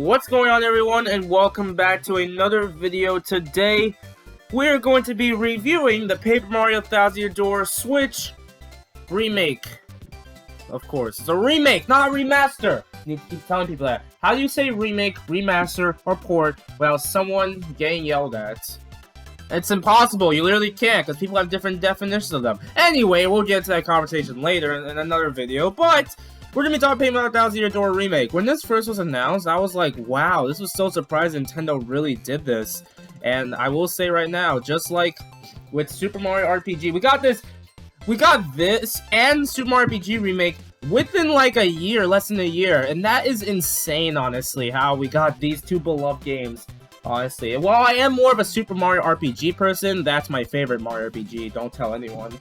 What's going on, everyone, and welcome back to another video. Today we're going to be reviewing the Paper Mario Thousand Year Door Switch remake. Of course, it's a remake, not a remaster. You need to keep telling people that. How do you say remake, remaster, or port without someone getting yelled at? It's impossible. You literally can't, because people have different definitions of them. Anyway, we'll get to that conversation later in another video, but we're gonna be talking about Paper Mario Thousand Year Door Remake. When this first was announced, I was like, wow, this was so surprising Nintendo really did this. And I will say right now, just like with Super Mario RPG, we got this and Super Mario RPG Remake within like a year, less than a year. And that is insane, honestly, how we got these two beloved games. Honestly, while I am more of a Super Mario RPG person, that's my favorite Mario RPG, don't tell anyone.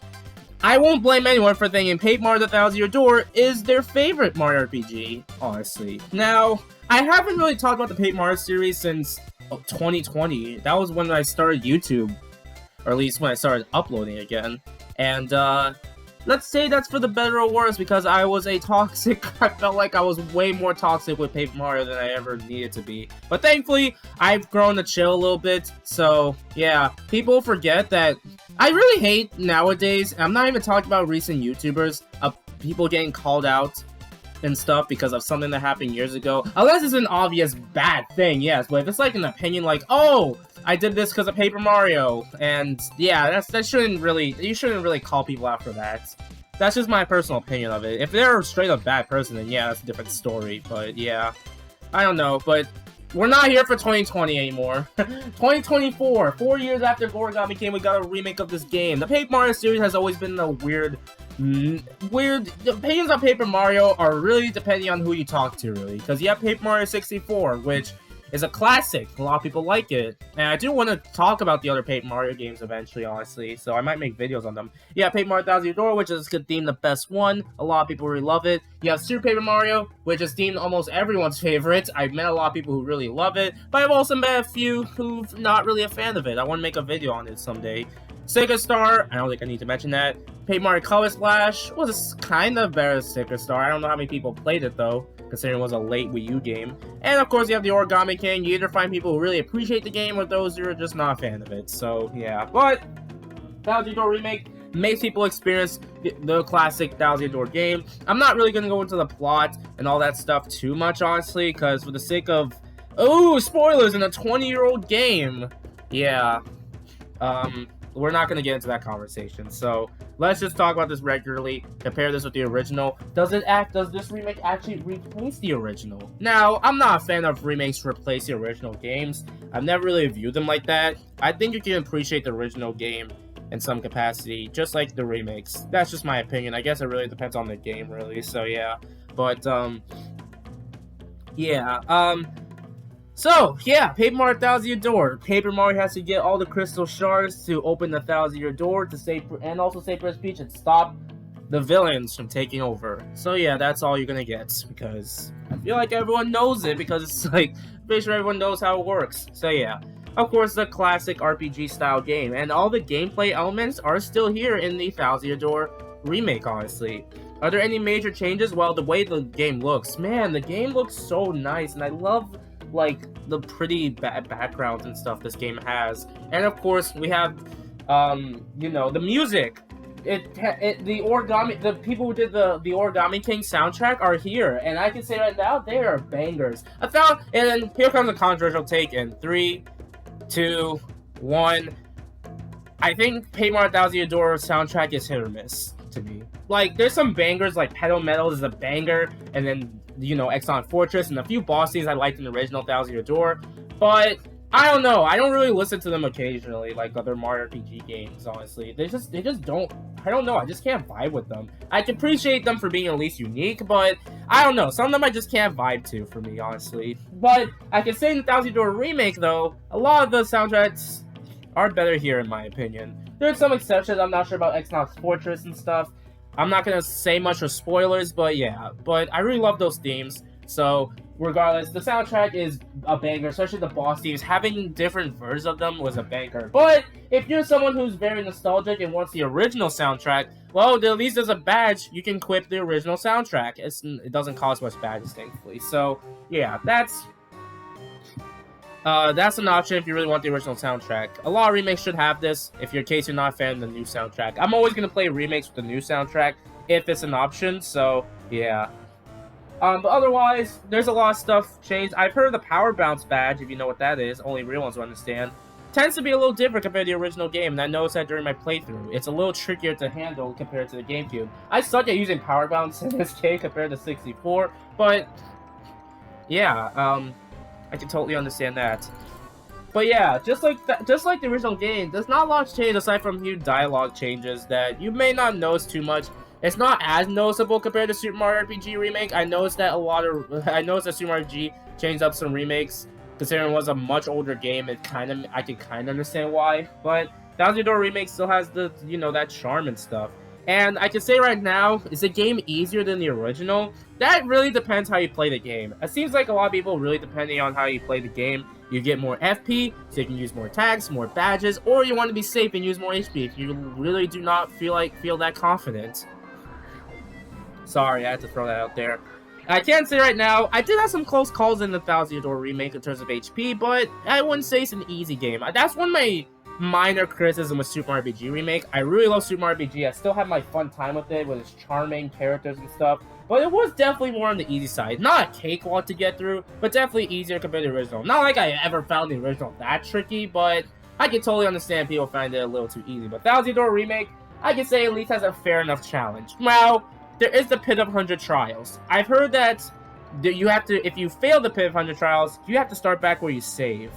I won't blame anyone for thinking Paper Mario the Thousand Year Door is their favorite Mario RPG, honestly. Now, I haven't really talked about the Paper Mario series since 2020. That was when I started YouTube, or at least when I started uploading again. And, let's say that's for the better or worse, because I was a toxic. I felt like I was way more toxic with Paper Mario than I ever needed to be. But thankfully, I've grown to chill a little bit. So, yeah, people forget that I really hate nowadays. I'm not even talking about recent YouTubers of people getting called out and stuff because of something that happened years ago. Unless it's an obvious bad thing, yes. But if it's like an opinion like, oh, I did this because of Paper Mario, and yeah, you shouldn't really call people out for that. That's just my personal opinion of it. If they're a straight up bad person, then yeah, that's a different story. But yeah, I don't know. But we're not here for 2020 anymore. 2024, 4 years after Origami came, we got a remake of this game. The Paper Mario series has always been a weird. The opinions on Paper Mario are really depending on who you talk to, really. Because you have Paper Mario 64, which is a classic. A lot of people like it. And I do want to talk about the other Paper Mario games eventually, honestly. So I might make videos on them. You have Paper Mario Thousand Year Door, which is deemed the best one. A lot of people really love it. You have Super Paper Mario, which is deemed almost everyone's favorite. I've met a lot of people who really love it. But I've also met a few who've not really a fan of it. I want to make a video on it someday. Sega Star, I don't think I need to mention that. Paper Mario Color Splash was kind of better than Sega Star. I don't know how many people played it though, considering it was a late Wii U game. And of course you have the Origami King. You either find people who really appreciate the game or those who are just not a fan of it. So yeah, but Thousand Year Door Remake makes people experience the classic Thousand Year Door game. I'm not really going to go into the plot and all that stuff too much, honestly, because for the sake of, oh, spoilers in a 20-year-old game. Yeah, we're not going to get into that conversation, so let's just talk about this regularly, compare this with the original. Does this remake actually replace the original? Now, I'm not a fan of remakes replace the original games. I've never really viewed them like that. I think you can appreciate the original game in some capacity, just like the remakes. That's just my opinion. I guess it really depends on the game, really, so yeah. But, so, yeah, Paper Mario Thousand Year Door. Paper Mario has to get all the crystal shards to open the Thousand Year Door to save, and also save Princess Peach and stop the villains from taking over. So yeah, that's all you're gonna get, because I feel like everyone knows it, because it's like, pretty sure everyone knows how it works. So yeah, of course, the classic RPG style game, and all the gameplay elements are still here in the Thousand Year Door remake, honestly. Are there any major changes? Well, the way the game looks, man, the game looks so nice, and I love like the pretty backgrounds and stuff this game has. And of course we have you know, the music. The people who did the Origami King soundtrack are here, and I can say right now they are bangers. And then here comes a controversial take in 3, 2, 1. I think Paper Mario Thousand Year Door soundtrack is hit or miss to me. Like, there's some bangers, like Pedal Metal is a banger, and then, you know, Exxon Fortress, and a few boss scenes I liked in the original Thousand Year Door. But I don't know. I don't really listen to them occasionally, like other Mario RPG games, honestly. They just don't, I don't know, I just can't vibe with them. I can appreciate them for being at least unique, but I don't know. Some of them I just can't vibe to, for me, honestly. But I can say in the Thousand Year Door Remake, though, a lot of the soundtracks are better here, in my opinion. There's some exceptions. I'm not sure about Exxon Fortress and stuff. I'm not going to say much for spoilers, but yeah. But I really love those themes. So, regardless, the soundtrack is a banger, especially the boss themes. Having different versions of them was a banger. But if you're someone who's very nostalgic and wants the original soundtrack, well, at least as a badge, you can equip the original soundtrack. It doesn't cost much badges, thankfully. So, yeah, that's That's an option if you really want the original soundtrack. A lot of remakes should have this, if in case you're not a fan of the new soundtrack. I'm always gonna play remakes with the new soundtrack if it's an option, so yeah. But otherwise, there's a lot of stuff changed. I've heard of the Power Bounce badge, if you know what that is. Only real ones will understand. Tends to be a little different compared to the original game, and I noticed that during my playthrough. It's a little trickier to handle compared to the GameCube. I suck at using Power Bounce in this game compared to 64, but yeah, I can totally understand that. But yeah, just like the original game, there's not a lot of change aside from few dialogue changes that you may not notice too much. It's not as noticeable compared to Super Mario RPG Remake. I noticed that Super Mario RPG changed up some remakes, considering it was a much older game. I can kind of understand why, but Thousand Year Door Remake still has the that charm and stuff. And I can say right now, is the game easier than the original? That really depends how you play the game. It seems like a lot of people really depending on how you play the game. You get more FP, so you can use more tags, more badges, or you want to be safe and use more HP if you really do not feel that confident. Sorry, I had to throw that out there. I can say right now, I did have some close calls in the Thousand Year Door Remake in terms of HP, but I wouldn't say it's an easy game. That's one of my minor criticism with Super Mario RPG Remake. I really love Super Mario RPG. I still have my fun time with it, with its charming characters and stuff. But it was definitely more on the easy side. Not a cakewalk to get through, but definitely easier compared to the original. Not like I ever found the original that tricky, but I can totally understand people find it a little too easy. But Thousand Year Door Remake, I can say at least has a fair enough challenge. Well, there is the Pit of 100 Trials. I've heard that you have to, if you fail the Pit of 100 Trials, you have to start back where you save.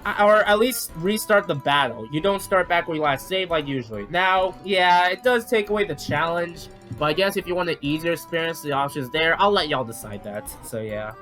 Or at least restart the battle. You don't start back where you last saved like usually. Now, yeah, it does take away the challenge, but I guess if you want an easier experience, the option's there. I'll let y'all decide that. So yeah.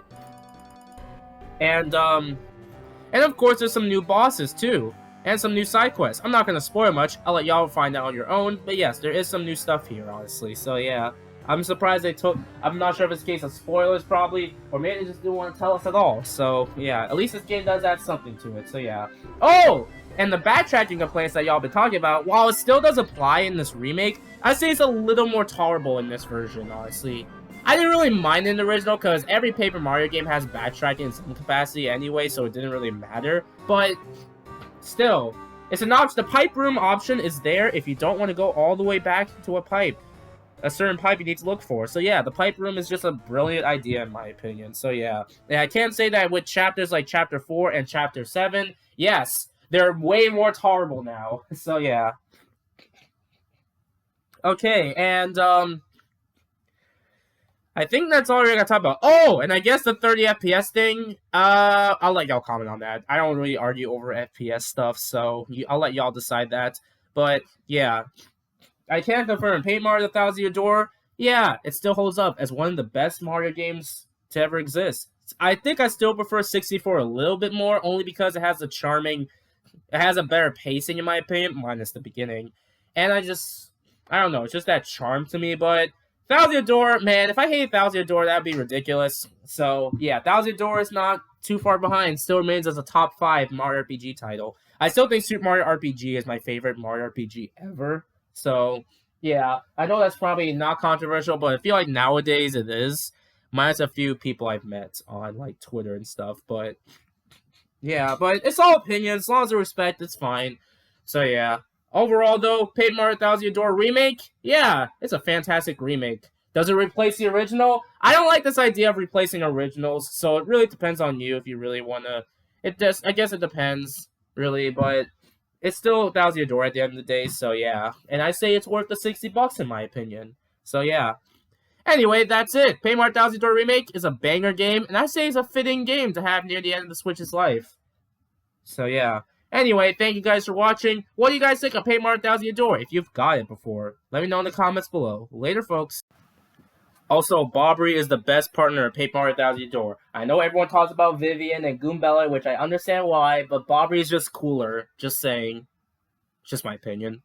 And of course there's some new bosses too. And some new side quests. I'm not gonna spoil much. I'll let y'all find out on your own. But yes, there is some new stuff here, honestly. So yeah. I'm surprised they took... I'm not sure if it's a case of spoilers, probably. Or maybe they just didn't want to tell us at all. So, yeah. At least this game does add something to it. So, yeah. Oh! And the backtracking complaints that y'all been talking about, while it still does apply in this remake, I'd say it's a little more tolerable in this version, honestly. I didn't really mind in the original, because every Paper Mario game has backtracking in some capacity anyway, so it didn't really matter. But, still, it's an option. The pipe room option is there if you don't want to go all the way back to a pipe. A certain pipe you need to look for. So yeah, the pipe room is just a brilliant idea in my opinion. So yeah. And I can say that with chapters like Chapter 4 and Chapter 7, yes, they're way more tolerable now. So yeah. Okay, and I think that's all we're gonna talk about. Oh, and I guess the 30 FPS thing, I'll let y'all comment on that. I don't really argue over FPS stuff, so I'll let y'all decide that. But yeah. I can confirm, Paper Mario The Thousand Year Door, yeah, it still holds up as one of the best Mario games to ever exist. I think I still prefer 64 a little bit more, only because it has it has a better pacing in my opinion, minus the beginning. And I don't know, it's just that charm to me, but Thousand Year Door, man, if I hated Thousand Year Door, that'd be ridiculous. So, yeah, Thousand Year Door is not too far behind, still remains as a top 5 Mario RPG title. I still think Super Mario RPG is my favorite Mario RPG ever. So, yeah, I know that's probably not controversial, but I feel like nowadays it is. Minus a few people I've met on, like, Twitter and stuff, but... Yeah, but it's all opinion. As long as I respect, it's fine. So, yeah. Overall, though, Paper Mario Thousand Year Door Remake? Yeah, it's a fantastic remake. Does it replace the original? I don't like this idea of replacing originals, so it really depends on you if you really want to... I guess it depends, really, but... It's still Thousand Year Door at the end of the day, so yeah. And I say it's worth the $60 in my opinion. So yeah. Anyway, that's it. Paper Mario Thousand Year Door Remake is a banger game, and I say it's a fitting game to have near the end of the Switch's life. So yeah. Anyway, thank you guys for watching. What do you guys think of Paper Mario Thousand Year Door if you've got it before? Let me know in the comments below. Later, folks. Also, Bobbery is the best partner of Paper Mario Thousand Year Door. I know everyone talks about Vivian and Goombella, which I understand why, but Bobbery is just cooler. Just saying. It's just my opinion.